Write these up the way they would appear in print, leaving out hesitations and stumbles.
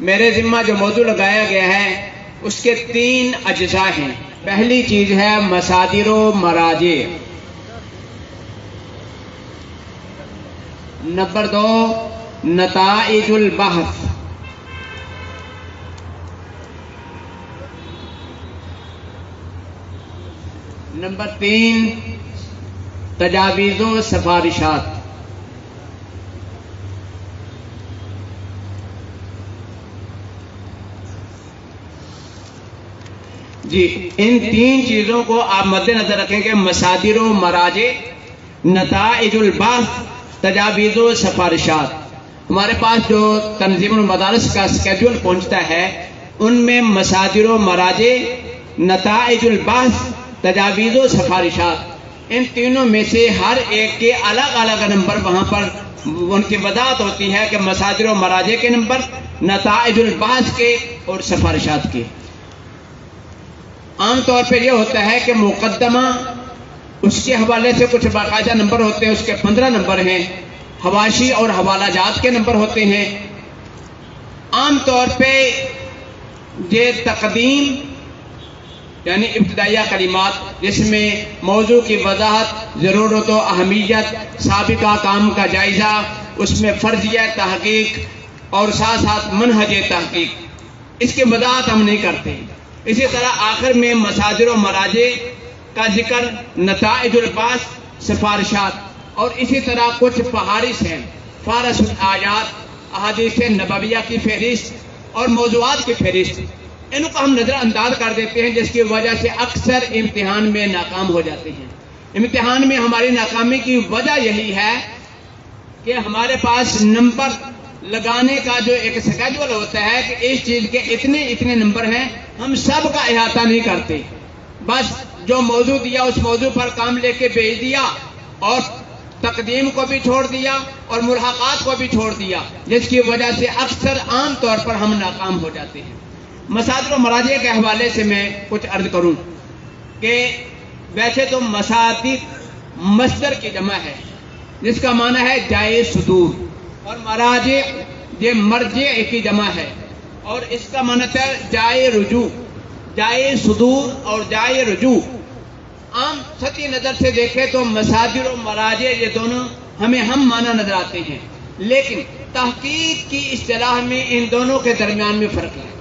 میرے ذمہ جو موضوع لگایا گیا ہے اس کے 3 اجزاء ہیں۔ پہلی چیز ہے مصادر و مراجع، نمبر 2 نتائج البحث، نمبر 3 تجاویز و سفارشات۔ جی ان 3 چیزوں کو آپ مد نظر رکھیں کہ مصادر و مراجع، نتائج البحث، تجاویز و سفارشات۔ ہمارے پاس جو تنظیم المدارس کا اسکیڈول پہنچتا ہے ان میں مصادر و مراجع، نتائج البحث، تجاویز و سفارشات، ان تینوں میں سے ہر ایک کے الگ الگ نمبر وہاں پر ان کی وضاحت ہوتی ہے کہ مصادر و مراجع کے نمبر، نتائج البحث کے اور سفارشات کے۔ عام طور پہ یہ ہوتا ہے کہ مقدمہ اس کے حوالے سے کچھ باقاعدہ نمبر ہوتے ہیں، اس کے 15 نمبر ہیں، حواشی اور حوالہ جات کے نمبر ہوتے ہیں۔ عام طور پہ یہ تقدیم یعنی ابتدائیہ کلمات جس میں موضوع کی وضاحت، ضرورت و اہمیت، سابقہ کام کا جائزہ، اس میں فرضیہ تحقیق اور ساتھ ساتھ منہج تحقیق، اس کی وضاحت ہم نہیں کرتے۔ اسی طرح آخر میں مصادر و مراجع کا ذکر، نتائج البحث، سفارشات، اور اسی طرح کچھ فہارس ہیں، فہرست الآیات، احادیث نبویہ کی فہرست اور موضوعات کی فہرست۔ ان کو ہم نظر انداز کر دیتے ہیں جس کی وجہ سے اکثر امتحان میں ناکام ہو جاتے ہیں۔ امتحان میں ہماری ناکامی کی وجہ یہی ہے کہ ہمارے پاس نمبر لگانے کا جو ایک سکیڈول ہوتا ہے کہ اس چیز کے اتنے نمبر ہیں، ہم سب کا احاطہ نہیں کرتے، بس جو موضوع دیا اس موضوع پر کام لے کے بھیج دیا اور تقدیم کو بھی چھوڑ دیا اور ملحقات کو بھی چھوڑ دیا، جس کی وجہ سے اکثر عام طور پر ہم ناکام ہو جاتے ہیں۔ مصادر و مراجع کے حوالے سے میں کچھ عرض کروں کہ ویسے تو مصادر مصدر کی جمع ہے جس کا معنی ہے جائے صدور، اور مراجع یہ مرجع کی جمع ہے اور اس کا معنی ہے جائے رجوع، جائے صدور اور جائے رجوع۔ عام سطحی نظر سے دیکھیں تو مصادر و مراجع یہ دونوں ہمیں ہم معنی نظر آتے ہیں، لیکن تحقیق کی اصطلاح میں ان دونوں کے درمیان میں فرق ہے۔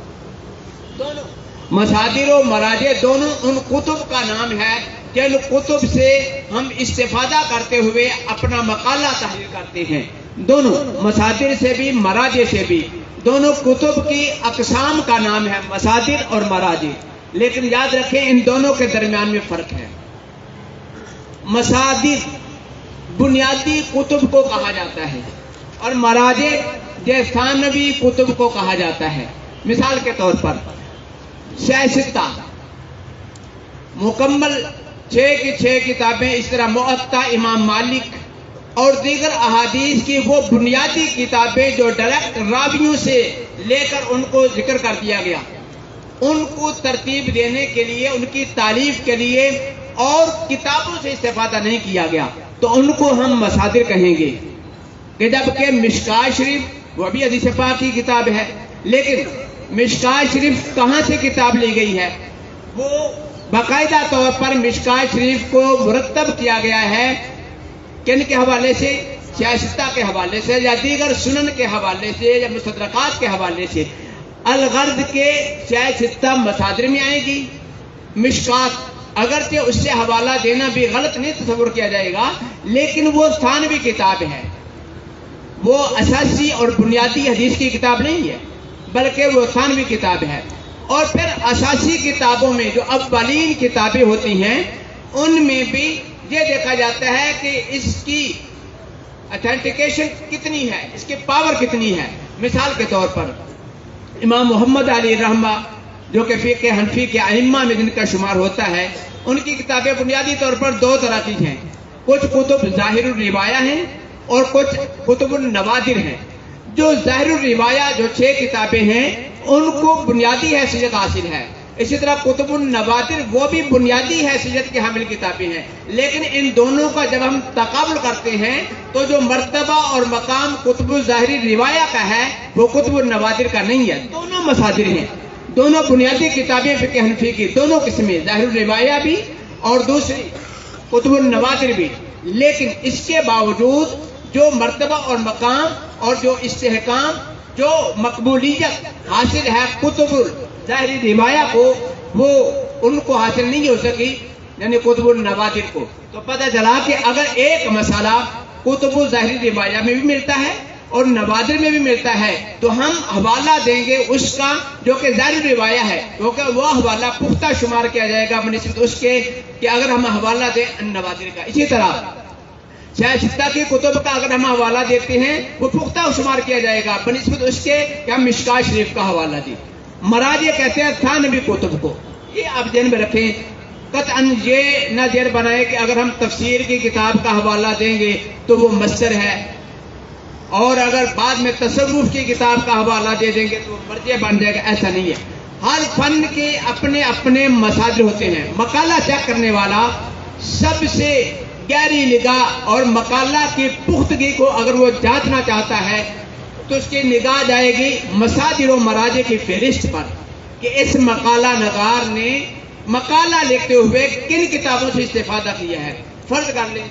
دونوں مصادر و مراجع دونوں ان کتب کا نام ہے جن کتب سے ہم استفادہ کرتے ہوئے اپنا مقالہ تحریر کرتے ہیں۔ دونوں مصادر سے بھی مراجع سے بھی دونوں کتب کی اقسام کا نام ہے مصادر اور مراجع، لیکن یاد رکھیں ان دونوں کے درمیان میں فرق ہے۔ مصادر بنیادی کتب کو کہا جاتا ہے اور مراجع یہ ثانوی کتب کو کہا جاتا ہے۔ مثال کے طور پر سیاستہ مکمل 6 کی 6 کتابیں، اس طرح موطا امام مالک اور دیگر احادیث کی وہ بنیادی کتابیں جو ڈائریکٹ راویوں سے لے کر ان کو ذکر کر دیا گیا، ان کو ترتیب دینے کے لیے، ان کی تعریف کے لیے اور کتابوں سے استفادہ نہیں کیا گیا، تو ان کو ہم مصادر کہیں گے۔ کہ جبکہ مشکوٰۃ شریف وہ بھی حدیث پاک کی کتاب ہے، لیکن مشکوٰۃ شریف کہاں سے کتاب لی گئی ہے؟ وہ باقاعدہ طور پر مشکوٰۃ شریف کو مرتب کیا گیا ہے کن کے حوالے سے؟ سیاستہ کے حوالے سے یا دیگر سنن کے حوالے سے یا مستدرکات کے حوالے سے۔ الغرض کے سیاستہ مصادر میں آئے گی، مشکوٰۃ اگرچہ اس سے حوالہ دینا بھی غلط نہیں تصور کیا جائے گا، لیکن وہ ثانوی کتاب ہے، وہ اساسی اور بنیادی حدیث کی کتاب نہیں ہے، بلکہ وہ ثانوی کتاب ہے۔ اور پھر اساسی کتابوں میں جو اولین کتابیں ہوتی ہیں ان میں بھی یہ دیکھا جاتا ہے کہ اس کی اتھینٹیکیشن کتنی ہے، اس کی پاور کتنی ہے۔ مثال کے طور پر امام محمد علی رحمہ جو کہ فقہ حنفی کے ائمہ میں جن کا شمار ہوتا ہے، ان کی کتابیں بنیادی طور پر 2 طرح کی ہیں، کچھ کتب ظاہر الروایہ ہیں اور کچھ کتب النوادر ہیں۔ جو ظاہر الروایہ جو 6 کتابیں ہیں ان کو بنیادی حیثیت حاصل ہے، اسی طرح کتب النوادر وہ بھی بنیادی حیثیت کی حامل کتابیں ہیں، لیکن ان دونوں کا جب ہم تقابل کرتے ہیں تو جو مرتبہ اور مقام کتب الظاہری روایہ کا ہے وہ کتب النوادر کا نہیں ہے۔ دونوں مصادر ہیں، دونوں بنیادی کتابیں فقہ حنفی کی، دونوں قسمیں، ظاہر الروایہ بھی اور دوسری کتب النوادر بھی، لیکن اس کے باوجود جو مرتبہ اور مقام اور جو استحکام، جو مقبولیت حاصل ہے کتب ظاہری روایہ کو، وہ ان کو حاصل نہیں ہو سکی، یعنی کتب النوادر کو۔ تو پتہ چلا کہ اگر ایک مسئلہ کتب ظاہری روایہ میں بھی ملتا ہے اور نوادر میں بھی ملتا ہے تو ہم حوالہ دیں گے اس کا جو کہ ظاہری روایہ ہے، کیونکہ وہ حوالہ پختہ شمار کیا جائے گا بنسبت اس کے کہ اگر ہم حوالہ دیں نوادر کا۔ اسی طرح شائستہ کی کتب کا اگر ہم حوالہ دیتے ہیں وہ پختہ شمار کیا جائے گا بنسبت اس کے کہ ہم مشکات شریف کا حوالہ دیں۔ مراجع کہتے ہیں تھانوی کتب کو، یہ آپ ذہن میں رکھیں، قطعاً یہ نہ ذہن بنائے کہ اگر ہم تفسیر کی کتاب کا حوالہ دیں گے تو وہ مصدر ہے، اور اگر بعد میں تصوف کی کتاب کا حوالہ دے دیں گے تو مرجع بن جائے گا، ایسا نہیں ہے۔ ہر فن کے اپنے اپنے مصادر ہوتے ہیں۔ مقالہ چیک کرنے والا سب سے گہری نگاہ اور مقالہ کی پختگی کو اگر وہ جانچنا چاہتا ہے تو اس کی نگاہ جائے گی مصادر و مراجع کی فہرست پر کہ اس مقالہ نگار نے مقالہ لکھتے ہوئے کن کتابوں سے استفادہ کیا ہے۔ فرض کر لیں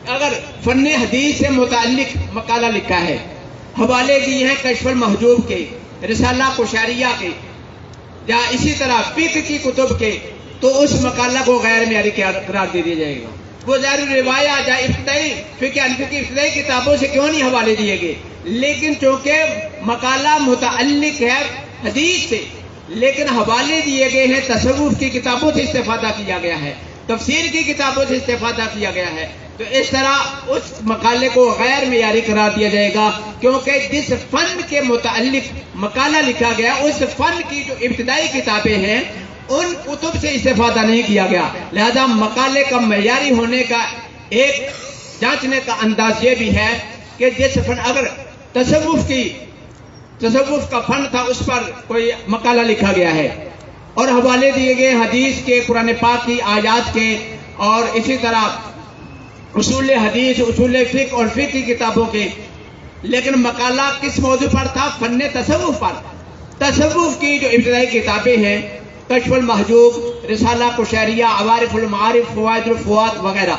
اگر فن حدیث سے متعلق مقالہ لکھا ہے، حوالے دیے ہیں کشف المحجوب کے، رسالہ قشیریہ کے، یا اسی طرح فقہ کی کتب کے، تو اس مقالہ کو غیر معیاری قرار دے دیا جائے گا۔ وہ ظاہر روایہ یا ابتدائی فقہ حنفی کی ابتدائی کتابوں سے کیوں نہیں حوالے دیے گئے، لیکن چونکہ مقالہ متعلق ہے حدیث سے، لیکن حوالے دیے گئے ہیں تصوف کی کتابوں سے استفادہ کیا گیا ہے، تفسیر کی کتابوں سے استفادہ کیا گیا ہے، تو اس طرح اس مقالے کو غیر معیاری قرار دیا جائے گا، کیونکہ جس فن کے متعلق مقالہ لکھا گیا اس فن کی جو ابتدائی کتابیں ہیں ان کتب سے استفادہ نہیں کیا گیا، لہذا مقالے کا معیاری ہونے کا ایک جانچنے کا انداز یہ بھی ہے کہ جس فن اگر تصوف کا فن تھا اس پر کوئی مقالہ لکھا گیا ہے اور حوالے دیے گئے حدیث کے، قرآن پاک کی آیات کے، اور اسی طرح اصول حدیث، اصول فقہ اور فقہ کی کتابوں کے، لیکن مقالہ کس موضوع پر تھا؟ فن تصوف پر۔ تصوف کی جو ابتدائی کتابیں ہیں کشف المحجوب، رسالہ قشیریہ، عوارف المعارف، فوائد الفوات وغیرہ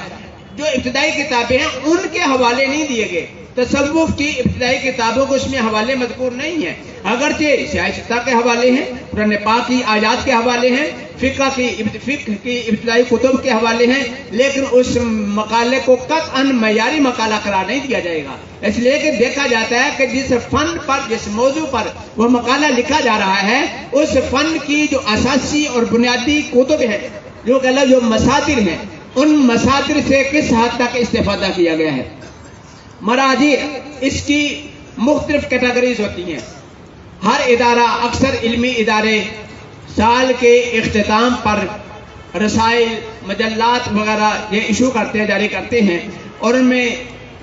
جو ابتدائی کتابیں ہیں ان کے حوالے نہیں دیے گئے۔ تصوف کی ابتدائی کتابوں کو اس میں حوالے مذکور نہیں ہیں، اگرچہ سیاستہ کے حوالے ہیں، قرآن پاک کی آیات کے حوالے ہیں، فقہ کی ابتدائی کتب کے حوالے ہیں، لیکن اس مقالے کو قطعاً معیاری مقالہ قرار نہیں دیا جائے گا، اس لیے کہ دیکھا جاتا ہے کہ جس فن پر، جس موضوع پر وہ مقالہ لکھا جا رہا ہے اس فن کی جو اساسی اور بنیادی کتب ہے، جو مصادر ہیں، ان مصادر سے کس حد تک استفادہ کیا گیا ہے۔ مراجع اس کی مختلف کیٹیگریز ہوتی ہیں۔ ہر ادارہ، اکثر علمی ادارے سال کے اختتام پر رسائل، مجلات وغیرہ یہ ایشو کرتے ہیں، جاری کرتے ہیں، اور ان میں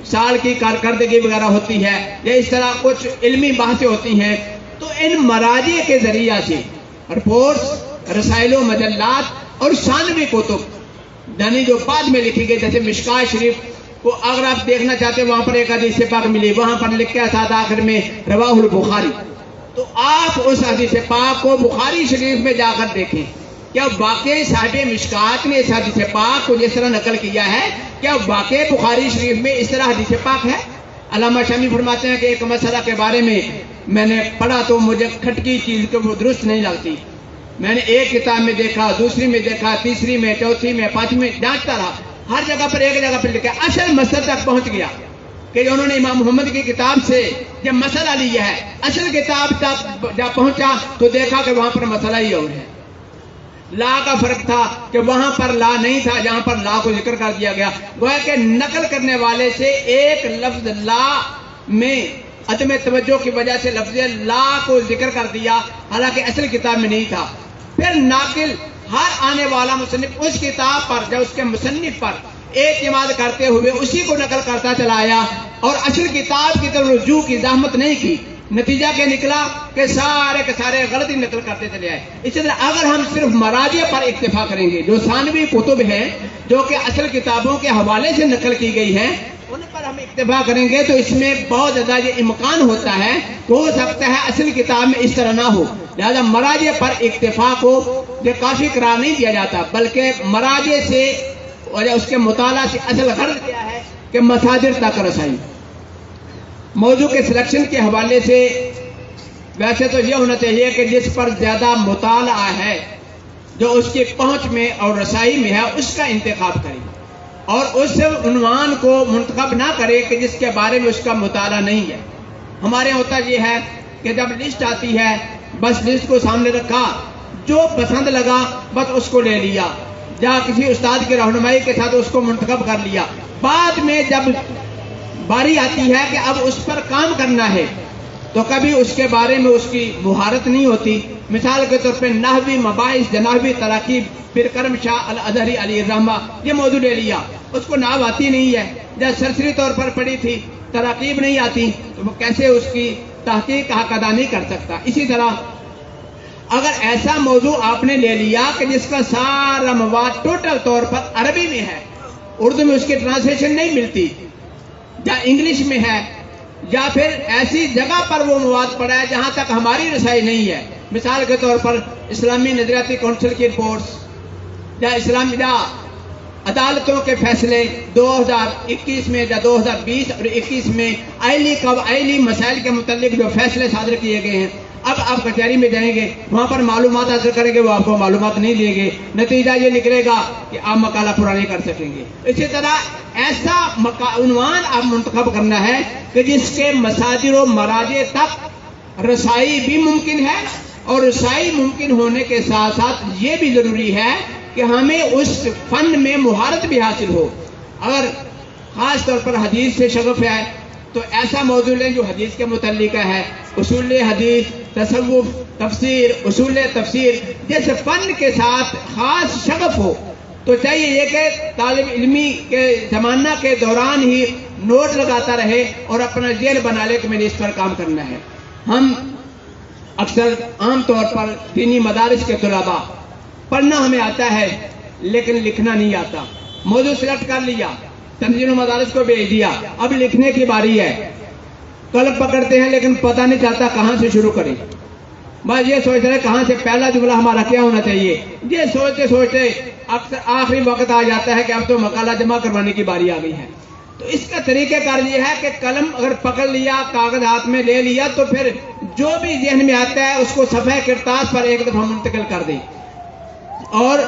سال کی کارکردگی وغیرہ ہوتی ہے، یا اس طرح کچھ علمی بحثیں ہوتی ہیں، تو ان مراجع کے ذریعہ سے رپورٹس، رسائل و مجلات اور ثانوی کتب یعنی جو بعد میں لکھی گئی، جیسے مشکات شریف کو اگر آپ دیکھنا چاہتے ہیں وہاں پر ایک حدیث پاک ملی، وہاں پر لکھا تھا آخر میں رواہ البخاری، تو آپ اس حدیث پاک کو بخاری شریف میں جا کر دیکھیں، کیا واقعی صاحب مشکات نے اس حدیث پاک کو جس طرح نقل کیا ہے، کیا واقعی بخاری شریف میں اس طرح حدیث پاک ہے؟ علامہ شامی فرماتے ہیں کہ ایک مسئلہ کے بارے میں نے پڑھا تو مجھے کھٹکی چیز کو وہ درست نہیں لگتی، میں نے ایک کتاب میں دیکھا، دوسری میں دیکھا، تیسری میں، چوتھی میں، پانچویں میں جانچتا رہا، ہر جگہ پر ایک جگہ پر لکھا، اصل مسئلہ تک پہنچ گیا کہ انہوں نے امام محمد کی کتاب سے جب مسئلہ لیا ہے، اصل کتاب تک جب پہنچا تو دیکھا کہ وہاں پر مسئلہ ہی اور ہے، لا کا فرق تھا کہ وہاں پر لا نہیں تھا، جہاں پر لا کو ذکر کر دیا گیا، گویا کہ نقل کرنے والے سے ایک لفظ لا میں عدم توجہ کی وجہ سے لفظ لا کو ذکر کر دیا، حالانکہ اصل کتاب میں نہیں تھا۔ پھر ناقل ہر آنے والا مصنف اس کتاب پر یا اس کے مصنف پر اعتماد کرتے ہوئے اسی کو نقل کرتا چلا آیا اور اصل کتاب کی طرف رجوع کی زحمت نہیں کی، نتیجہ کیا نکلا کہ سارے کے سارے غلطی نقل کرتے چلے آئے. اسی طرح اگر ہم صرف مراجع پر اکتفا کریں گے، جو ثانوی کتب ہیں جو کہ اصل کتابوں کے حوالے سے نقل کی گئی ہیں، ان پر ہم اکتفا کریں گے تو اس میں بہت زیادہ یہ امکان ہوتا ہے کہ ہو سکتا ہے اصل کتاب میں اس طرح نہ ہو. لہذا مراجع پر اکتفا کو یہ کافی قرار نہیں دیا جاتا، بلکہ مراجع سے اور اس کے مطالعہ سے اصل غرض کیا ہے کہ مصادر تک رسائی. موضوع کے سلیکشن کے حوالے سے ویسے تو یہ ہونا چاہیے کہ جس پر زیادہ مطالعہ ہے، جو اس کی پہنچ میں اور رسائی میں ہے، اس کا انتخاب کریں، اور اس عنوان کو منتخب نہ کرے کہ جس کے بارے میں اس کا مطالعہ نہیں ہے. ہمارے یہاں ہوتا یہ ہے کہ جب لسٹ آتی ہے بس لسٹ کو سامنے رکھا، جو پسند لگا بس اس کو لے لیا، یا کسی استاد کی رہنمائی کے ساتھ اس کو منتخب کر لیا. بعد میں جب باری آتی ہے کہ اب اس پر کام کرنا ہے تو کبھی اس کے بارے میں اس کی مہارت نہیں ہوتی. مثال کے طور پہ نحوی مباحث جناحوی تراکیب پھر کرم شاہ الازہری علی الرحمہ، یہ موضوع لے لیا، اس کو نحو آتی نہیں ہے، جب سرسری طور پر پڑھی تھی، تراکیب نہیں آتی، تو وہ کیسے اس کی تحقیق حق ادا نہیں کر سکتا. اسی طرح اگر ایسا موضوع آپ نے لے لیا کہ جس کا سارا مواد ٹوٹل طور پر عربی میں ہے، اردو میں اس کی ٹرانسلیشن نہیں ملتی، یا انگلش میں ہے، یا پھر ایسی جگہ پر وہ مواد پڑا ہے جہاں تک ہماری رسائی نہیں ہے. مثال کے طور پر اسلامی نظریاتی کونسل کی رپورٹس، یا اسلامی عدالتوں کے فیصلے 2021 میں یا 2020 اور 21 میں آئلی مسائل کے متعلق جو فیصلے صادر کیے گئے ہیں، اب آپ کچہری میں جائیں گے، وہاں پر معلومات حاصل کریں گے، وہ آپ کو معلومات نہیں دیں گے، نتیجہ یہ نکلے گا کہ آپ مقالہ پورا نہیں کر سکیں گے. اسی طرح ایسا عنوان آپ منتخب کرنا ہے کہ جس کے مصادر و مراجع تک رسائی بھی ممکن ہے، اور رسائی ممکن ہونے کے ساتھ ساتھ یہ بھی ضروری ہے کہ ہمیں اس فن میں مہارت بھی حاصل ہو. اگر خاص طور پر حدیث سے شغف ہے تو ایسا موضوع لیں جو حدیث کے متعلق ہے، اصول حدیث، تصوف، تفسیر، اصول تفسیر. جس فن کے ساتھ خاص شغف ہو تو چاہیے یہ کہ طالب علمی کے زمانہ کے دوران ہی نوٹ لگاتا رہے اور اپنا ذہن بنا لے کہ میں نے اس پر کام کرنا ہے. ہم اکثر عام طور پر دینی مدارس کے طلباء، پڑھنا ہمیں آتا ہے لیکن لکھنا نہیں آتا. موضوع سلیکٹ کر لیا، تنظیم مدارس کو بھیج دیا، اب لکھنے کی باری ہے. قلم پکڑتے ہیں لیکن پتہ نہیں چلتا کہاں سے شروع کریں. بس یہ سوچ رہے کہاں سے پہلا جملہ ہمارا کیا ہونا چاہیے. یہ سوچتے سوچتے اکثر آخری وقت آ جاتا ہے کہ اب تو مقالہ جمع کروانے کی باری آ گئی ہے. تو اس کا طریقہ کار یہ ہے کہ قلم اگر پکڑ لیا، کاغذ ہاتھ میں لے لیا، تو پھر جو بھی ذہن میں آتا ہے اس کو صفحہ کرتاس پر ایک دفعہ منتقل کر دیں، اور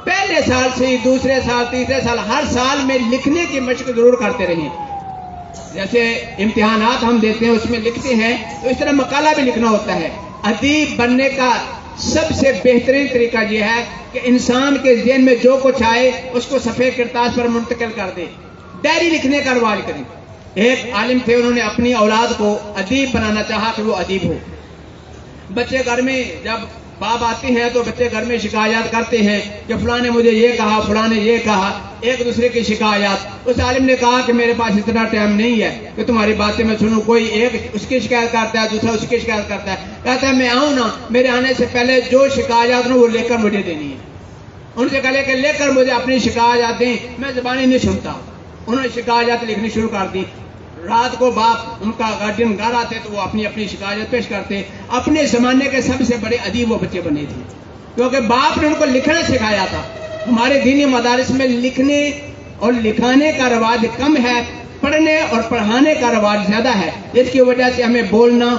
پہلے سال سے دوسرے سال تیسرے سال ہر سال میں لکھنے کی مشق ضرور کرتے رہیں. جیسے امتحانات ہم دیتے ہیں اس میں لکھتے ہیں، تو اس طرح مقالہ بھی لکھنا ہوتا ہے. ادیب بننے کا سب سے بہترین طریقہ یہ ہے کہ انسان کے ذہن میں جو کچھ آئے اس کو صفحہ کرتاس پر منتقل کر دے. ڈائری لکھنے کا رواج کریں. ایک عالم تھے، انہوں نے اپنی اولاد کو ادیب بنانا چاہا کہ وہ ادیب ہو. بچے گھر میں جب باپ آتے ہیں تو بچے گھر میں شکایات کرتے ہیں کہ فلاں نے مجھے یہ کہا، فلاں نے یہ کہا، ایک دوسرے کی شکایات. اس عالم نے کہا کہ میرے پاس اتنا ٹائم نہیں ہے کہ تمہاری باتیں میں سنوں. کوئی ایک اس کی شکایت کرتا ہے، دوسرا اس کی شکایت کرتا ہے. کہتا ہے میں آؤں نا، میرے آنے سے پہلے جو شکایات ہوں وہ لے کر مجھے دینی ہے. ان سے کہا کہ لے کر مجھے اپنی شکایات دیں، میں زبانی نہیں سنتا. انہوں نے شکایات لکھنی شروع کر دی. رات کو باپ ان کا گارڈین گھر آتے تو وہ اپنی شکایت پیش کرتے. اپنے زمانے کے سب سے بڑے ادیب وہ بچے بنے تھے کیونکہ باپ نے ان کو لکھنا سکھایا تھا. ہمارے دینی مدارس میں لکھنے اور لکھانے کا رواج کم ہے، پڑھنے اور پڑھانے کا رواج زیادہ ہے. جس کی وجہ سے ہمیں بولنا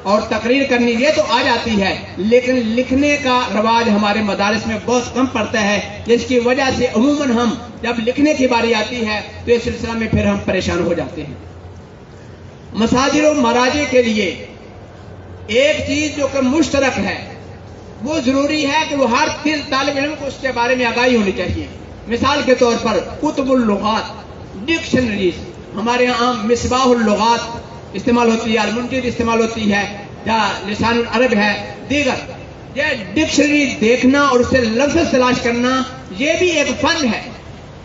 اور تقریر کرنی یہ تو آ جاتی ہے، لیکن لکھنے کا رواج ہمارے مدارس میں بہت کم پڑتا ہے، جس کی وجہ سے عموماً ہم جب لکھنے کی باری آتی ہے تو اس سلسلہ میں پھر ہم پریشان ہو جاتے ہیں. مصادر و مراجع کے لیے ایک چیز جو کہ مشترک ہے، وہ ضروری ہے کہ وہ ہر طالب علم کو اس کے بارے میں آگاہی ہونی چاہیے. مثال کے طور پر کتب اللغات، ڈکشنریز. ہمارے یہاں مصباح اللغات استعمال ہوتی ہے، المنجد استعمال ہوتی ہے، یا لسان العرب ہے، دیگر. یہ ڈکشنری دیکھنا اور اس سے لفظ تلاش کرنا یہ بھی ایک فن ہے.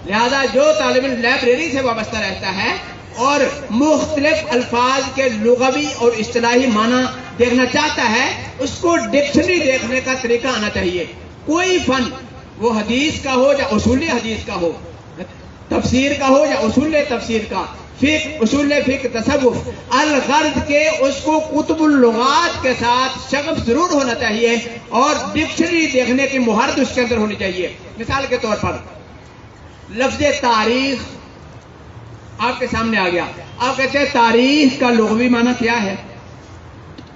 لہذا جو طالب علم لائبریری سے وابستہ رہتا ہے اور مختلف الفاظ کے لغوی اور اصطلاحی معنی دیکھنا چاہتا ہے، اس کو ڈکشنری دیکھنے کا طریقہ آنا چاہیے. کوئی فن، وہ حدیث کا ہو یا اصول حدیث کا ہو، تفسیر کا ہو یا اصول تفسیر کا، فقہ، اصول فقہ، تصوف، الغرض کے اس کو کتب اللغات کے ساتھ شغف ضرور ہونا چاہیے اور ڈکشنری دیکھنے کی مہارت اس کے اندر ہونی چاہیے. مثال کے طور پر لفظ تاریخ آپ کے سامنے آ گیا، آپ کہتے ہیں تاریخ کا لغوی معنی کیا ہے؟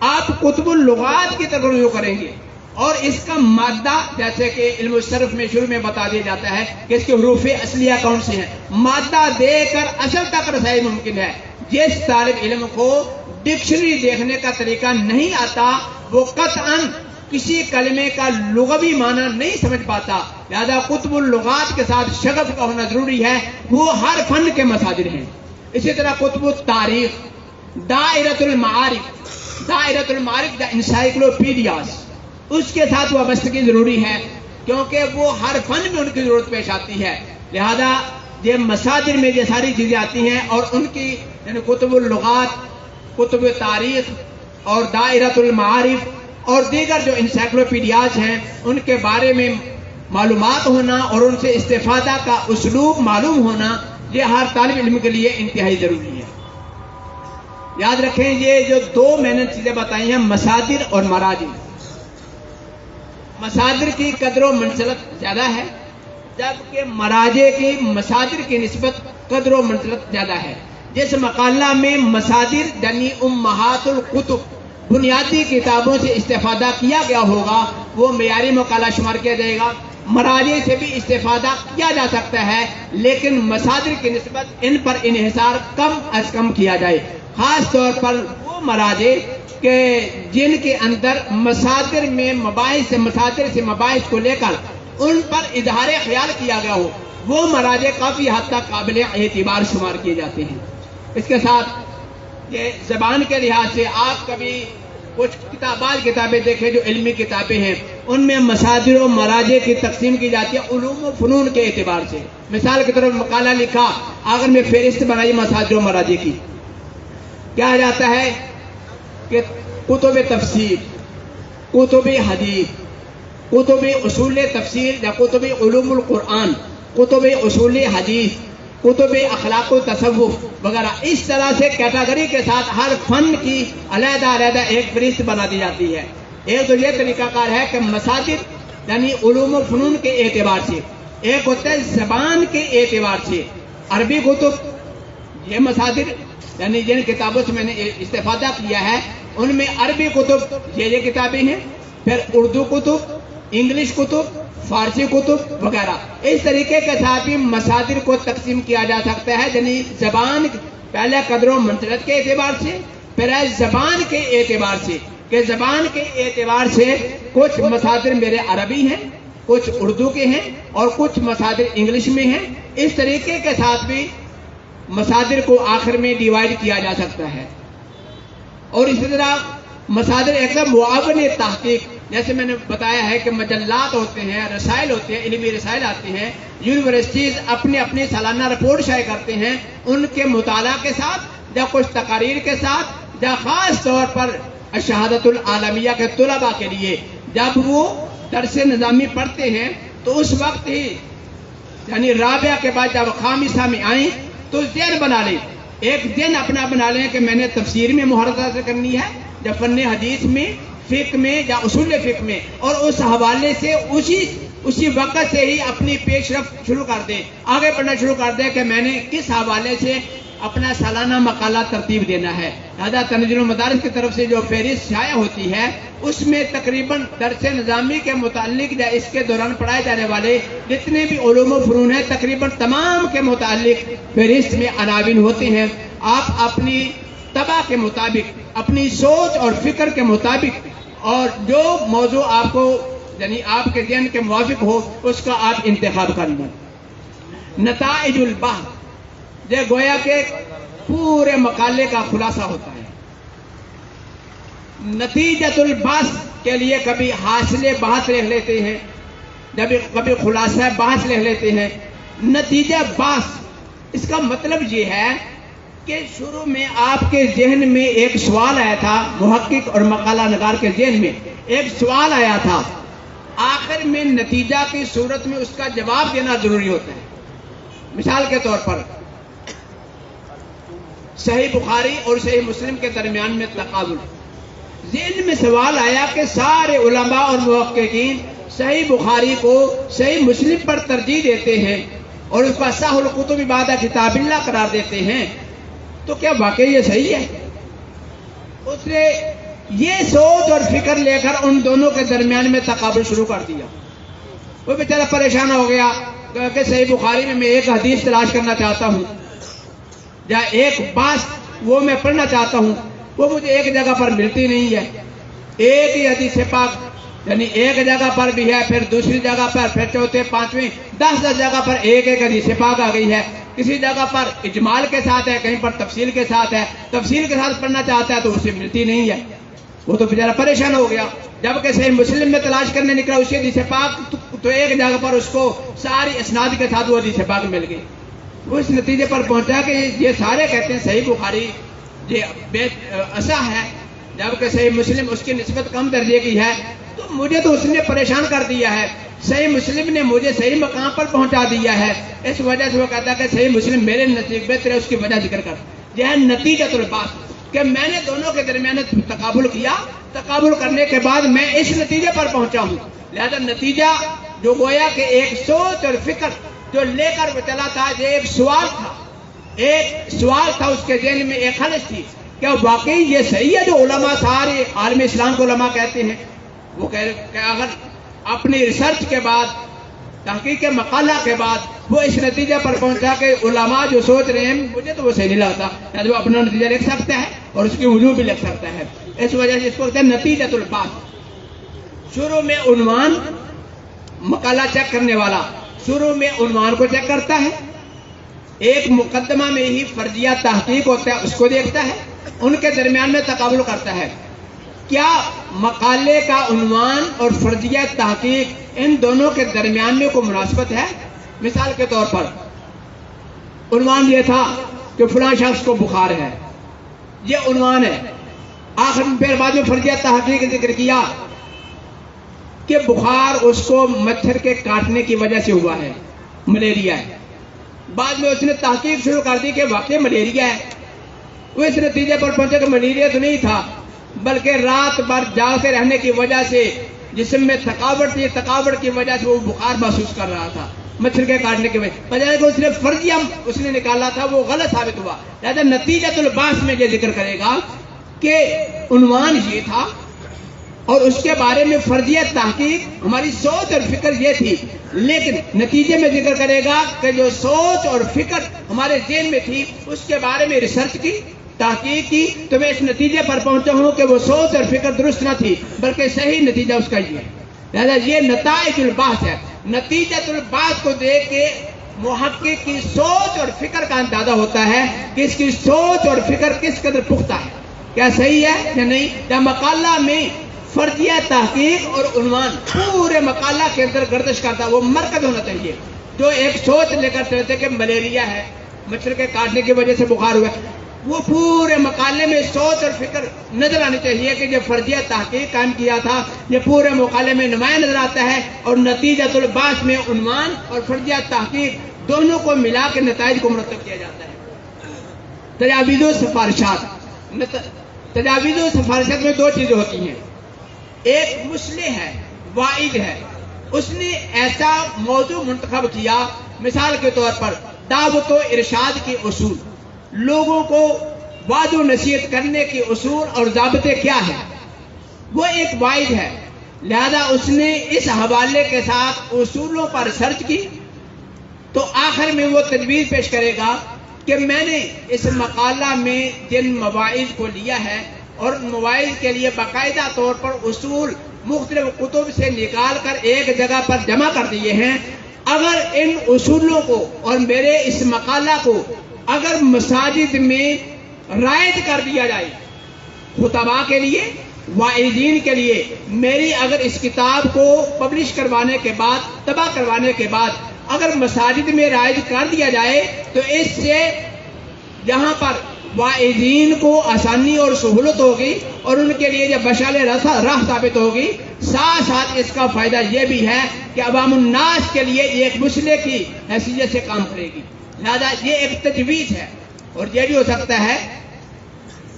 آپ کتب اللغات کی طرف رجوع کریں گے اور اس کا مادہ، جیسے کہ علم الصرف میں شروع میں بتا دیا جاتا ہے کہ اس کے حروف اصلیہ کون سے ہیں، مادہ دے کر اصل تک رسائی ممکن ہے. جس طالب علم کو ڈکشنری دیکھنے کا طریقہ نہیں آتا وہ قطعاً کسی کلمے کا لغوی معنی نہیں سمجھ پاتا. لہذا کتب اللغات کے ساتھ شغف کا ہونا ضروری ہے، وہ ہر فن کے مصادر ہیں. اسی طرح کتب التاریخ، دائرۃ المعارف دا انسائکلوپیڈیاز، اس کے ساتھ وابستگی ضروری ہے کیونکہ وہ ہر فن میں ان کی ضرورت پیش آتی ہے. لہذا یہ مصادر میں یہ ساری چیزیں آتی ہیں اور ان کی یعنی کتب اللغات، کتب تاریخ اور دائرۃ المعارف اور دیگر جو انسائکلوپیڈیاز ہیں ان کے بارے میں معلومات ہونا اور ان سے استفادہ کا اسلوب معلوم ہونا، یہ ہر طالب علم کے لیے انتہائی ضروری ہے. یاد رکھیں یہ جو دو میں نے چیزیں بتائی ہیں، مصادر اور مراجع. مصادر کی قدر و منزلت زیادہ ہے جبکہ مراجع کی مصادر کی نسبت قدر و منزلت زیادہ ہے. جس مقالہ میں مصادر یعنی امہات الکتب، بنیادی کتابوں سے استفادہ کیا گیا ہوگا وہ معیاری مقالہ شمار کیا جائے گا. مراجع سے بھی استفادہ کیا جا سکتا ہے لیکن مصادر کی نسبت ان پر انحصار کم از کم کیا جائے، خاص طور پر وہ مراجع کہ جن کے اندر مصادر سے مباحث کو لے کر ان پر اظہار خیال کیا گیا ہو، وہ مراجع کافی حد تک قابل اعتبار شمار کیے جاتے ہیں. اس کے ساتھ یہ زبان کے لحاظ سے آپ کبھی کچھ کتابیں دیکھیں جو علمی کتابیں ہیں، ان میں مصادر و مراجع کی تقسیم کی جاتی ہے علوم و فنون کے اعتبار سے. مثال کی طرف مقالہ لکھا، اگر میں فہرست بنائی مصادر و مراجع کی، کیا جاتا ہے کہ کتب تفسیر، کتب حدیث، کتب اصول تفسیر یا کتب علوم القرآن، کتب اصول حدیث، کتب اخلاق و تصوف وغیرہ، اس طرح سے کیٹاگری کے ساتھ ہر فن کی علیحدہ ایک فہرست بنا دی جاتی ہے. ایک تو یہ طریقہ کار ہے کہ مصادر یعنی علوم و فنون کے اعتبار سے، ایک ہوتا ہے زبان کے اعتبار سے. عربی کتب یہ مصادر یعنی جن کتابوں سے میں نے استفادہ کیا ہے ان میں عربی کتب یہ کتابیں ہیں، پھر اردو کتب، انگلش کتب، فارسی کتب وغیرہ. اس طریقے کے ساتھ بھی مصادر کو تقسیم کیا جا سکتا ہے، یعنی زبان پہلے قدر و منزلت کے اعتبار سے، پھر زبان کے اعتبار سے کہ زبان کے اعتبار سے کچھ مصادر میرے عربی ہیں، کچھ اردو کے ہیں اور کچھ مصادر انگلش میں ہیں. اس طریقے کے ساتھ بھی مصادر کو آخر میں ڈیوائیڈ کیا جا سکتا ہے. اور اسی طرح مصادر ایک معاون تحقیق، جیسے میں نے بتایا ہے کہ مجلات ہوتے ہیں، رسائل ہوتے ہیں، علمی رسائل آتے ہیں، یونیورسٹیز اپنی سالانہ رپورٹ شائع کرتے ہیں، ان کے مطالعہ کے ساتھ یا کچھ تقاریر کے ساتھ یا خاص طور پر شہادت العالمیہ کے طلباء کے لیے جب وہ درس نظامی پڑھتے ہیں تو اس وقت ہی یعنی رابعہ کے بعد جب خامسہ میں آئیں تو ذہن بنا لیں، ایک دن اپنا بنا لیں کہ میں نے تفسیر میں مہارت حاصل کرنی ہے یا فن حدیث میں، فقہ میں یا اصول فقہ میں، اور اس حوالے سے اسی وقت سے ہی اپنی پیش رفت شروع کر دیں، آگے بڑھنا شروع کر دیں کہ میں نے کس حوالے سے اپنا سالانہ مقالہ ترتیب دینا ہے. لہذا تنظیم المدارس کی طرف سے جو فہرست شائع ہوتی ہے اس میں تقریباً درس نظامی کے متعلق یا اس کے دوران پڑھائے جانے والے جتنے بھی علوم و فنون ہیں تقریباً تمام کے متعلق فہرست میں عناوین ہوتے ہیں. آپ اپنی طبع کے مطابق، اپنی سوچ اور فکر کے مطابق اور جو موضوع آپ کو یعنی آپ کے ذہن کے موافق ہو اس کا آپ انتخاب کر لیں. نتائج البحث یہ گویا کہ پورے مقالے کا خلاصہ ہوتا ہے. نتیجۃ البحث کے لیے کبھی حاصل بحث لکھ لیتے ہیں، کبھی خلاصہ بحث لکھ لیتے ہیں. نتیجہ بحث اس کا مطلب یہ ہے کہ شروع میں آپ کے ذہن میں ایک سوال آیا تھا، محقق اور مقالہ نگار کے ذہن میں ایک سوال آیا تھا، آخر میں نتیجہ کی صورت میں اس کا جواب دینا ضروری ہوتا ہے۔ مثال کے طور پر صحیح بخاری اور صحیح مسلم کے درمیان میں تقابل، ذہن میں سوال آیا کہ سارے علماء اور محققین صحیح بخاری کو صحیح مسلم پر ترجیح دیتے ہیں اور اس کو اصح الکتب بعد کتاب اللہ قرار دیتے ہیں، تو کیا واقعی یہ صحیح ہے؟ اس نے یہ سوچ اور فکر لے کر ان دونوں کے درمیان میں تقابل شروع کر دیا۔ وہ بیچارہ پریشان ہو گیا کہ صحیح بخاری میں ایک حدیث تلاش کرنا چاہتا ہوں یا ایک بات وہ میں پڑھنا چاہتا ہوں، وہ مجھے ایک جگہ پر ملتی نہیں ہے۔ ایک ہی حدیث پاک یعنی ایک جگہ پر بھی ہے، پھر دوسری جگہ پر، پھر چوتھے پانچویں 10 جگہ پر ایک حدیث پاک آ گئی ہے۔ کسی جگہ پر اجمال کے ساتھ ہے، کہیں پر تفصیل کے ساتھ ہے، تفصیل کے ساتھ پڑھنا چاہتا ہے تو اسے ملتی نہیں ہے۔ وہ تو بیچارہ پریشان ہو گیا۔ جبکہ صحیح مسلم میں تلاش کرنے نکلا اسی حدیث پاک تو ایک جگہ پر اس کو ساری اسناد کے ساتھ وہ حدیث پاک مل گئی۔ وہ اس نتیجے پر پہنچا کہ یہ سارے کہتے ہیں صحیح بخاری یہ اصح ہے، جبکہ صحیح مسلم اس کی نسبت کم درجے کی ہے، تو مجھے تو اس نے پریشان کر دیا ہے، صحیح مسلم نے مجھے صحیح مقام پر پہنچا دیا ہے، اس وجہ سے وہ کہتا ہے کہ صحیح مسلم میرے نزدیک بہتر ہے، اس کی وجہ ذکر کر۔ یہ ہے نتیجۃ البحث کہ میں نے دونوں کے درمیان تقابل کیا، تقابل کرنے کے بعد میں اس نتیجے پر پہنچا ہوں۔ لہذا نتیجہ جو گویا کہ ایک سوچ اور فکر جو لے کر وہ چلا تھا، یہ ایک سوال تھا اس کے ذہن میں، ایک خلش تھی، کیا واقعی یہ صحیح ہے جو علماء سارے عالم اسلام کو علماء کہتے ہیں؟ وہ کہ اگر اپنی ریسرچ کے بعد، تحقیق کے مقالہ کے بعد وہ اس نتیجے پر پہنچا کہ علماء جو سوچ رہے ہیں مجھے تو وہ صحیح نہیں لگتا، یعنی وہ اپنا نتیجہ لکھ سکتا ہے اور اس کی وجوہ بھی لکھ سکتا ہے۔ اس وجہ سے اس کو کہتے ہیں نتیجۃ البحث۔ شروع میں عنوان، مقالہ چیک کرنے والا شروع میں عنوان کو چیک کرتا ہے، ایک مقدمہ میں ہی فرضیہ تحقیق ہوتا ہے اس کو دیکھتا ہے، ان کے درمیان میں تقابل کرتا ہے، کیا مقالے کا عنوان اور فرضیہ تحقیق ان دونوں کے درمیان میں کوئی مناسبت ہے؟ مثال کے طور پر عنوان یہ تھا کہ فلاں شخص کو بخار ہے، یہ عنوان ہے، آخر میں پھر بعد میں فرضیہ تحقیق ذکر کیا کہ بخار اس کو مچھر کے کاٹنے کی وجہ سے ہوا ہے، ملیریا ہے۔ بعد میں اس نے تحقیق شروع کر دی کہ واقعی ملیریا ہے۔ وہ اس نتیجے پر پہنچے کہ ملیریا تو نہیں تھا، بلکہ رات بھر جاگتے رہنے کی وجہ سے جسم میں تھکاوٹ تھی، تھکاوٹ کی وجہ سے وہ بخار محسوس کر رہا تھا مچھر کے کاٹنے کی وجہ، بجائے کہ اس نے فرضیہ اس نے نکالا تھا وہ غلط ثابت ہوا۔ لہذا نتیجۃ البحث میں یہ ذکر کرے گا کہ عنوان یہ تھا اور اس کے بارے میں فرضیہ تحقیق ہماری سوچ اور فکر یہ تھی، لیکن نتیجے میں ذکر کرے گا کہ جو سوچ اور فکر ہمارے ذہن میں تھی اس کے بارے میں ریسرچ کی، تحقیق کی، تو میں اس نتیجے پر پہنچا ہوں کہ وہ سوچ اور فکر درست نہ تھی بلکہ صحیح نتیجہ اس کا یہ ہے۔ لہذا یہ نتائج البحث ہے۔ نتیجۃ البحث کو دیکھ کے محقق کی سوچ اور فکر کا اندازہ ہوتا ہے کہ اس کی سوچ اور فکر کس قدر پختہ ہے، کیا صحیح ہے یا نہیں۔ یا مقالہ میں فرضیہ تحقیق اور عنوان پورے مقالہ کے اندر گردش کرتا، وہ مرکز ہونا چاہیے، جو ایک سوچ لے کر چلتے کہ ملیریا ہے، مچھر کے کاٹنے کی وجہ سے بخار ہوا، وہ پورے مقالے میں سوچ اور فکر نظر آنی چاہیے کہ جو فرضیہ تحقیق قائم کیا تھا یہ پورے مقالے میں نمایاں نظر آتا ہے، اور نتیجۃ البحث میں عنوان اور فرضیہ تحقیق دونوں کو ملا کے نتائج کو مرتب کیا جاتا ہے۔ تجاویز و سفارشات، تجاویز و سفارشات میں دو چیزیں ہوتی ہیں، ایک مصلح ہے، واعظ ہے، اس نے ایسا موضوع منتخب کیا، مثال کے طور پر دعوت و ارشاد کے اصول، لوگوں کو وعظ و نصیحت کرنے کے اصول اور ضابطے کیا ہیں، وہ ایک واعظ ہے، لہذا اس نے اس حوالے کے ساتھ اصولوں پر ریسرچ کی، تو آخر میں وہ تجویز پیش کرے گا کہ میں نے اس مقالہ میں جن مواعظ کو لیا ہے اور مواعظ کے لیے باقاعدہ طور پر اصول مختلف کتب سے نکال کر ایک جگہ پر جمع کر دیے ہیں، اگر ان اصولوں کو اور میرے اس مقالہ کو اگر مساجد میں رائج کر دیا جائے، خطباء کے لیے، واعظین کے لیے، میری اگر اس کتاب کو پبلش کروانے کے بعد، طبع کروانے کے بعد اگر مساجد میں رائج کر دیا جائے تو اس سے یہاں پر واعظین کو آسانی اور سہولت ہوگی اور ان کے لیے جب بشال راہ ثابت ہوگی. ساتھ ساتھ اس کا فائدہ یہ بھی ہے کہ عوام الناس کے لیے یہ ایک مسئلے کی حیثیت سے کام کرے گی. لہذا یہ ایک تجویز ہے. اور یہ بھی ہو سکتا ہے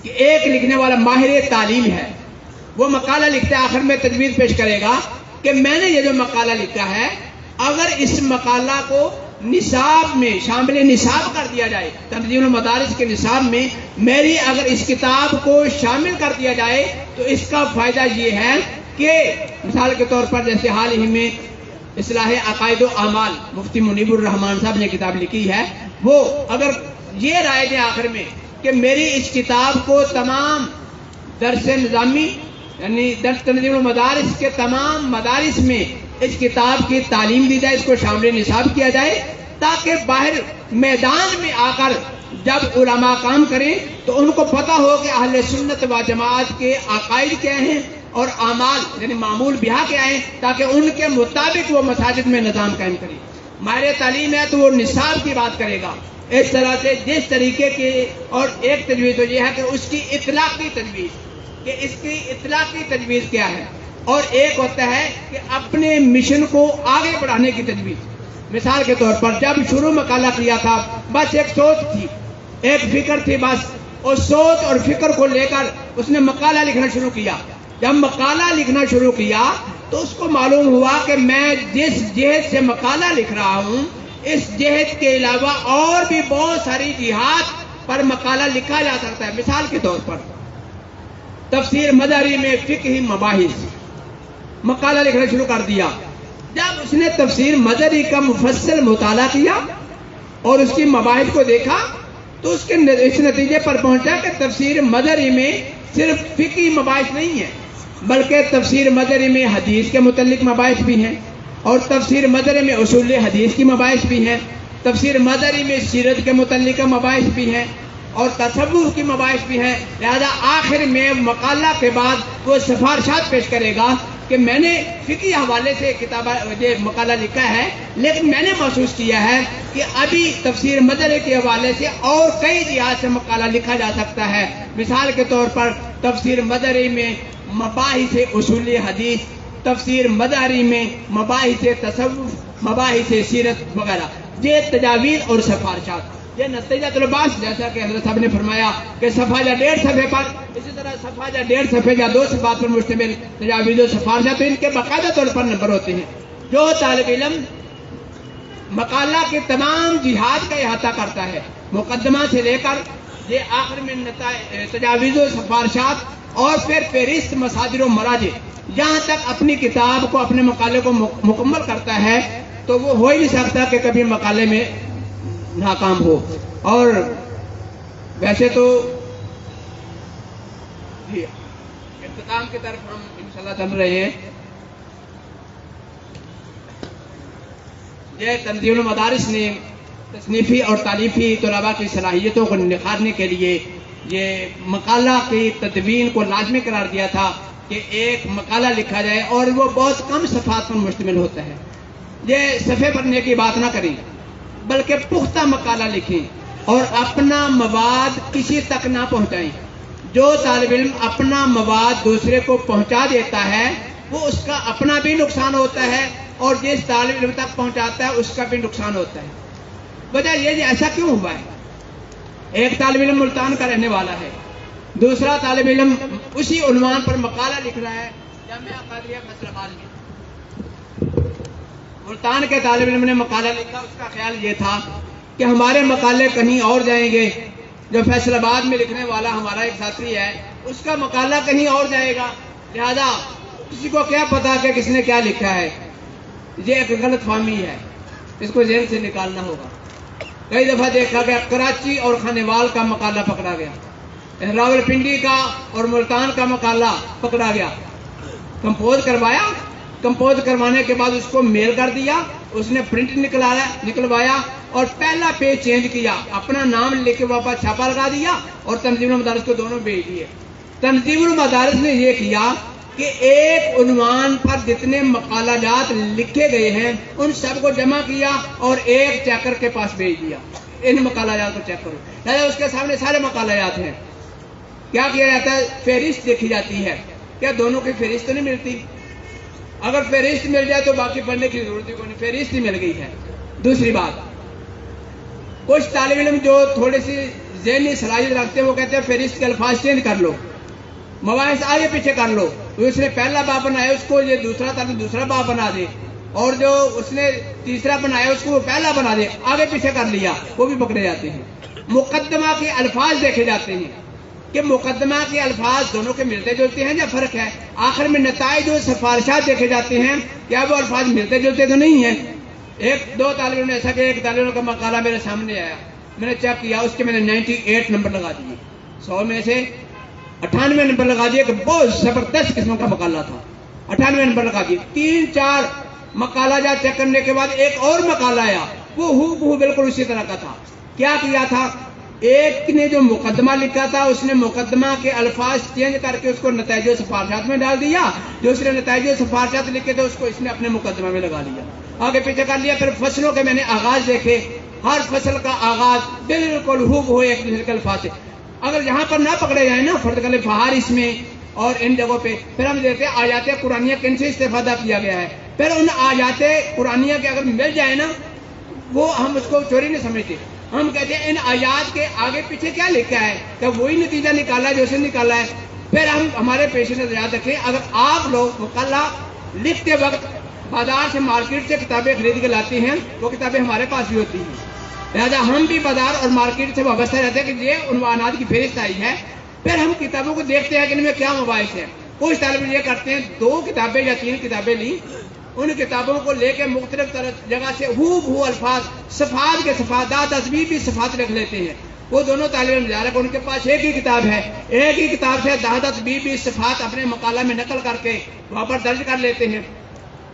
کہ ایک لکھنے والا ماہر تعلیم ہے, وہ مقالہ لکھتا ہے, آخر میں تجویز پیش کرے گا کہ میں نے یہ جو مقالہ لکھا ہے, اگر اس مقالہ کو نصاب میں شامل نصاب کر دیا جائے, تنظیم المدارس کے نصاب میں میری اگر اس کتاب کو شامل کر دیا جائے تو اس کا فائدہ یہ ہے کہ مثال کے طور پر جیسے حال ہی میں اصلاح عقائد و اعمال مفتی منیب الرحمان صاحب نے کتاب لکھی ہے, وہ اگر یہ رائے دیں آخر میں کہ میری اس کتاب کو تمام درس نظامی یعنی درس تنظیم المدارس کے تمام مدارس میں اس کتاب کی تعلیم دی جائے, اس کو شامل نصاب کیا جائے, تاکہ باہر میدان میں آ کر جب علماء کام کریں تو ان کو پتہ ہو کہ اہل سنت و جماعت کے عقائد کیا ہیں اور اعمال یعنی معمول بہا کیا ہیں, تاکہ ان کے مطابق وہ مساجد میں نظام قائم کریں. ماہر تعلیم ہے تو وہ نصاب کی بات کرے گا اس طرح سے جس طریقے کی. اور ایک تجویز تو یہ ہے کہ اس کی اطلاقی تجویز, کہ اس کی اطلاقی تجویز کیا ہے, اور ایک ہوتا ہے کہ اپنے مشن کو آگے بڑھانے کی تجویز. مثال کے طور پر جب شروع مقالہ کیا تھا بس ایک سوچ تھی, ایک فکر تھی بس, اور سوچ اور فکر کو لے کر اس نے مقالہ لکھنا شروع کیا. جب مقالہ لکھنا شروع کیا تو اس کو معلوم ہوا کہ میں جس جہت سے مقالہ لکھ رہا ہوں اس جہت کے علاوہ اور بھی بہت ساری جہات پر مقالہ لکھا جا سکتا ہے. مثال کے طور پر تفسیر مداری میں فقہی مباحث, مقالہ لکھنا شروع کر دیا. جب اس نے تفسیر مدری کا مفصل مطالعہ کیا اور اس کی مباحث کو دیکھا تو اس نتیجے پر پہنچا کہ تفسیر مدری میں صرف فقہی مباحث نہیں ہے, بلکہ تفسیر مدری میں حدیث کے متعلق مباحث بھی ہیں, اور تفسیر مدری میں اصول حدیث کی مباحث بھی ہیں, تفسیر مدری میں سیرت کے متعلق مباحث بھی ہیں, اور تصوف کی مباحث بھی ہیں. لہذا آخر میں مقالہ کے بعد وہ سفارشات پیش کرے گا کہ میں نے فقہی حوالے سے یہ مقالہ لکھا ہے, لیکن میں نے محسوس کیا ہے کہ ابھی تفسیر مدری کے حوالے سے اور کئی جہات سے مقالہ لکھا جا سکتا ہے. مثال کے طور پر تفسیر مدری میں مباحث اصول حدیث, تفسیر مداری میں مباحث تصوف, مباحث سیرت وغیرہ, یہ تجاویز اور سفارشات. یہ نتیجہ الباس جیسا کہ حضرت صاحب نے فرمایا کہ صفحہ یا 1.5 صفحے پر, اسی طرح صفحہ یا 1.5 صفحے یا 2 صفحات پر مشتمل تجاویز و سفارشات, تو ان کے باقاعدہ طور پر نمبر ہوتے ہیں. جو طالب علم مقالہ کے تمام جہات کا احاطہ کرتا ہے, مقدمہ سے لے کر یہ آخر میں تجاویز و سفارشات اور پھر فہرست مصادر و مراجع, یہاں تک اپنی کتاب کو اپنے مقالے کو مکمل کرتا ہے, تو وہ ہو ہی نہیں سکتا کہ کبھی مقالے میں ناکام ہو. اور ویسے تو اختتام کی طرف ہم انشاءاللہ چل رہے ہیں. یہ تنظیم المدارس نے تصنیفی اور تالیفی طلباء کی صلاحیتوں کو نکھارنے کے لیے یہ مقالہ کی تدوین کو لازمی قرار دیا تھا کہ ایک مقالہ لکھا جائے, اور وہ بہت کم صفحات پر مشتمل ہوتا ہے. یہ صفحے پڑھنے کی بات نہ کریں, بلکہ پختہ مقالہ لکھیں اور اپنا مواد کسی تک نہ پہنچائیں. جو طالب علم اپنا مواد دوسرے کو پہنچا دیتا ہے وہ اس کا اپنا بھی نقصان ہوتا ہے, اور جس طالب علم تک پہنچاتا ہے اس کا بھی نقصان ہوتا ہے. وجہ یہ ایسا کیوں ہوا ہے؟ ایک طالب علم ملتان کا رہنے والا ہے, دوسرا طالب علم اسی عنوان پر مقالہ لکھ رہا ہے جامعہ قادریہ قصر آباد میں. ملتان کے طالب علم نے مقالہ لکھا, اس کا خیال یہ تھا کہ ہمارے مقالے کہیں اور جائیں گے. جو فیصل آباد میں لکھنے والا ہمارا ایک ساتھی ہے اس کا مقالہ کہیں اور جائے گا, لہذا کسی کو کیا پتا کہ کس نے کیا لکھا ہے. یہ ایک غلط فہمی ہے, اس کو ذہن سے نکالنا ہوگا. کئی دفعہ دیکھا گیا کراچی اور خانیوال کا مقالہ پکڑا گیا, راولپنڈی کا اور ملتان کا مقالہ پکڑا گیا, کمپوز کروایا, کمپوز کروانے کے بعد اس کو میل کر دیا, اس نے پرنٹ نکلوایا اور پہلا پیج چینج کیا, اپنا نام لکھ کے واپس چھاپا لگا دیا اور تنظیم المدارس کو دونوں بھیج دیے. تنظیم المدارس نے یہ کیا کہ ایک عنوان پر جتنے مقالہ جات لکھے گئے ہیں ان سب کو جمع کیا اور ایک چیکر کے پاس بھیج دیا. ان مقالات کو چیک کرو. لہٰذا اس کے سامنے سارے مقالات ہیں. کیا کیا جاتا ہے؟ فہرست دیکھی جاتی ہے. کیا دونوں کی فہرست تو نہیں ملتی؟ اگر فہرست مل جائے تو باقی پڑھنے کی ضرورت ہی کوئی نہیں، فہرست ہی مل گئی ہے. دوسری بات، کچھ طالب علم جو تھوڑی سی ذہنی صلاحیت رکھتے ہیں وہ کہتے ہیں فہرست کے الفاظ چینج کر لو، مباحث آگے پیچھے کر لو. اس نے پہلا باب بنایا اس کو یہ دوسرا طالب دوسرا باب بنا دے، اور جو اس نے تیسرا بنایا اس کو وہ پہلا بنا دے، آگے پیچھے کر لیا، وہ بھی پکڑے جاتے ہیں. مقدمہ کے الفاظ دیکھے جاتے ہیں کہ مقدمہ کے الفاظ دونوں کے ملتے جلتے ہیں یا فرق ہے. آخر میں نتائج و سفارشات دیکھے جاتے ہیں، کیا وہ الفاظ ملتے جلتے تو نہیں ہیں. ایک دو طالب علم نے ایسا کہ ایک طالب علم کا مقالہ میرے سامنے آیا، میں نے چیک کیا، اس کے میں نے 98 نمبر لگا دیے، 100 میں سے 98 نمبر لگا دیے کہ بہت زبردست قسم کا مقالہ تھا. 98 نمبر لگا دیے. 3-4 مقالہ جا چیک کرنے کے بعد ایک اور مقالہ آیا، وہ ہو بالکل اسی طرح کا تھا. کیا کیا تھا؟ ایک نے جو مقدمہ لکھا تھا اس نے مقدمہ کے الفاظ چینج کر کے اس کو نتائج و سفارشات میں ڈال دیا، جو اس نے نتائج و سفارشات لکھے تھے اس کو اس نے اپنے مقدمہ میں لگا لیا، آگے پیچھے کر لیا. پھر فصلوں کے میں نے آغاز دیکھے، ہر فصل کا آغاز بالکل ہو ایک دوسرے کے الفاظ سے. اگر یہاں پر نہ پکڑے جائیں نا فرد کل فہارس میں اور ان جگہوں پہ، پھر ہم دیکھتے ہیں آیات قرآنیہ کن سے استفادہ کیا گیا ہے. پھر ان آیات قرآنیہ کے اگر مل جائے نا وہ ہم اس کو چوری نہیں سمجھتے. ہم کہتے ہیں ان آیات کے آگے پیچھے کیا لکھا ہے، کہ وہی نتیجہ نکالا ہے جو اسے نکالا ہے. پھر ہم ہمارے پیش نظر یاد رکھیں، اگر آپ لوگ مقالہ لکھتے وقت بازار سے مارکیٹ سے کتابیں خرید کے لاتے ہیں، وہ کتابیں ہمارے پاس بھی ہوتی ہیں. لہٰذا ہم بھی بازار اور مارکیٹ سے وابستہ رہتے ہیں کہ یہ عنوانات کی فہرست آئی ہے. پھر ہم کتابوں کو دیکھتے ہیں کہ ان میں کیا مباحث ہے. کچھ طالب علم یہ کرتے ہیں 2 کتابیں یا 3 کتابیں لی، ان کتابوں کو لے کے مختلف جگہ سے ہو الفاظ صفات کے صفات تصویبی صفات لکھ لیتے ہیں. وہ دونوں طالب علم جا رہے ہیں، ان کے پاس ایک ہی کتاب ہے، ایک ہی کتاب سے تصویبی صفات اپنے مقالہ میں نقل کر کے وہاں پر درج کر لیتے ہیں.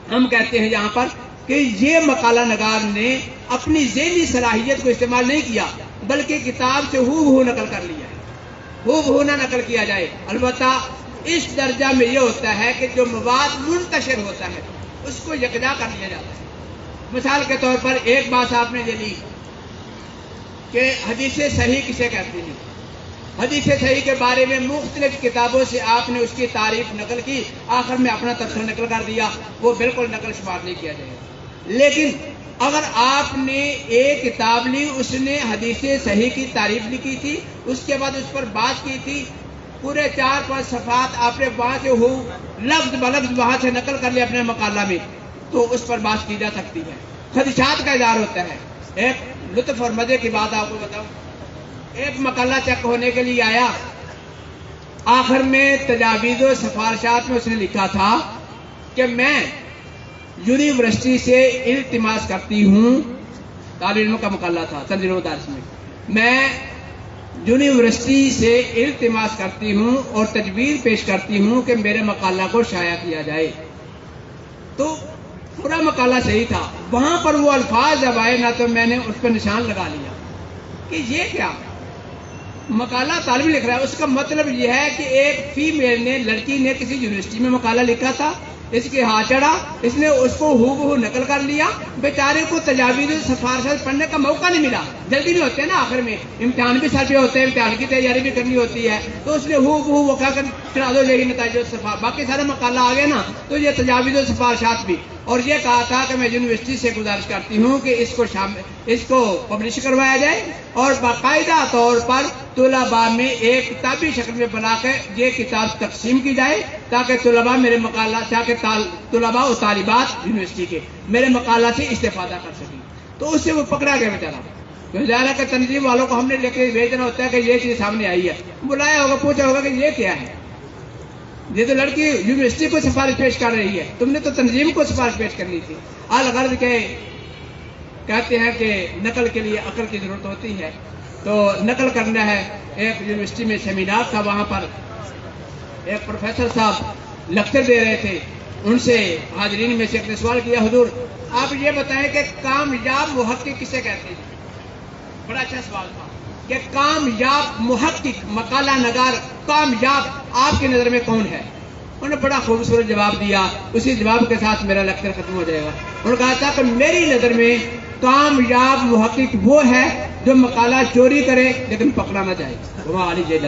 ہم کہتے ہیں یہاں پر کہ یہ مقالہ نگار نے اپنی ذہنی صلاحیت کو استعمال نہیں کیا، بلکہ کتاب سے ہو نقل کر لیا ہے. ہو نہ نقل کیا جائے. البتہ اس درجہ میں یہ ہوتا ہے کہ جو مواد منتشر ہوتا ہے اس کو یکجا کر لیا جاتا ہے. مثال کے طور پر ایک بات آپ نے یہ لی کہ حدیث صحیح کسے کہتے ہیں. حدیث صحیح کے بارے میں مختلف کتابوں سے آپ نے اس کی تعریف نقل کی، آخر میں اپنا تبصرہ نقل کر دیا، وہ بالکل نقل شمار نہیں کیا جائے. لیکن اگر آپ نے ایک کتاب لی، اس نے حدیث صحیح کی تعریف لکھی تھی، اس کے بعد اس پر بات کی تھی، پورے 4-5 صفحات آپ نے وہاں سے ہو لفظ بلفظ وہاں سے نقل کر لیا اپنے مقالہ میں، تو اس پر بات کی جا سکتی ہے. خدشات کا اظہار ہوتا ہے. ایک لطف اور مزے کی بات آپ کو بتاؤں، ایک مقالہ چیک ہونے کے لیے آیا، آخر میں تجاویز و سفارشات میں اس نے لکھا تھا کہ میں یونیورسٹی سے التماس کرتی ہوں، طالب علم کا مقالہ تھا تنظیم مدارس میں، میں یونیورسٹی سے التماس کرتی ہوں اور تجویز پیش کرتی ہوں کہ میرے مقالہ کو شائع کیا جائے. تو پورا مقالہ صحیح تھا، وہاں پر وہ الفاظ جب آئے نا تو میں نے اس پر نشان لگا لیا کہ یہ کیا مقالہ طالب لکھ رہا ہے. اس کا مطلب یہ ہے کہ ایک فیمیل نے، لڑکی نے کسی یونیورسٹی میں مقالہ لکھا تھا، اس کے ہاتھ چڑھا، اس نے اس کو ہو نقل کر لیا. بیچارے کو تجاویز سفارشات پڑھنے کا موقع نہیں ملا، جلدی نہیں ہوتے نا، آخر میں امتحان بھی سر پہ ہوتے ہیں، امتحان کی تیاری بھی کرنی ہوتی ہے، تو اس نے وہ کہا کر چڑھا دو یہی نتائج سفار. باقی سارے مقالہ آ گئے نا، تو یہ تجاویز سفارشات بھی. اور یہ کہا تھا کہ میں یونیورسٹی سے گزارش کرتی ہوں کہ اس کو پبلش کروایا جائے اور باقاعدہ طور پر طلباء میں ایک کتابی شکل میں بنا کے یہ کتاب تقسیم کی جائے، تاکہ طلباء میرے مقالہ، تاکہ طلباء و طالبات یونیورسٹی کے میرے مقالہ سے استفادہ کر سکیں. تو اس سے وہ پکڑا گیا بیچارہ. ظاہر ہے کہ تنظیم والوں کو ہم نے لے کے بھیجنا ہوتا ہے کہ یہ چیز سامنے آئی ہے، بلایا ہوگا، پوچھا ہوگا کہ یہ کیا ہے. یہ تو لڑکی یونیورسٹی کو سفارش پیش کر رہی ہے، تم نے تو تنظیم کو سفارش پیش کرنی تھی. الغرض کے کہتے ہیں کہ نقل کے لیے عقل کی ضرورت ہوتی ہے، تو نقل کرنا ہے. ایک یونیورسٹی میں سیمینار تھا، وہاں پر ایک پروفیسر صاحب لیکچر دے رہے تھے. ان سے حاضرین میں سے ایک نے سوال کیا، حضور آپ یہ بتائیں کہ کامیاب محقق کسے کہتے ہیں. بڑا اچھا سوال تھا کہ کامیاب محقق، مقالہ نگار کامیاب آپ کی نظر میں کون ہے. انہوں نے بڑا خوبصورت جواب دیا. اسی جواب کے ساتھ میرا لیکچر ختم ہو جائے گا. انہوں نے کہا تھا کہ میری نظر میں کامیاب محقق وہ ہے جو مقالہ چوری کرے لیکن پکڑا نہ جائے. وما علی جیل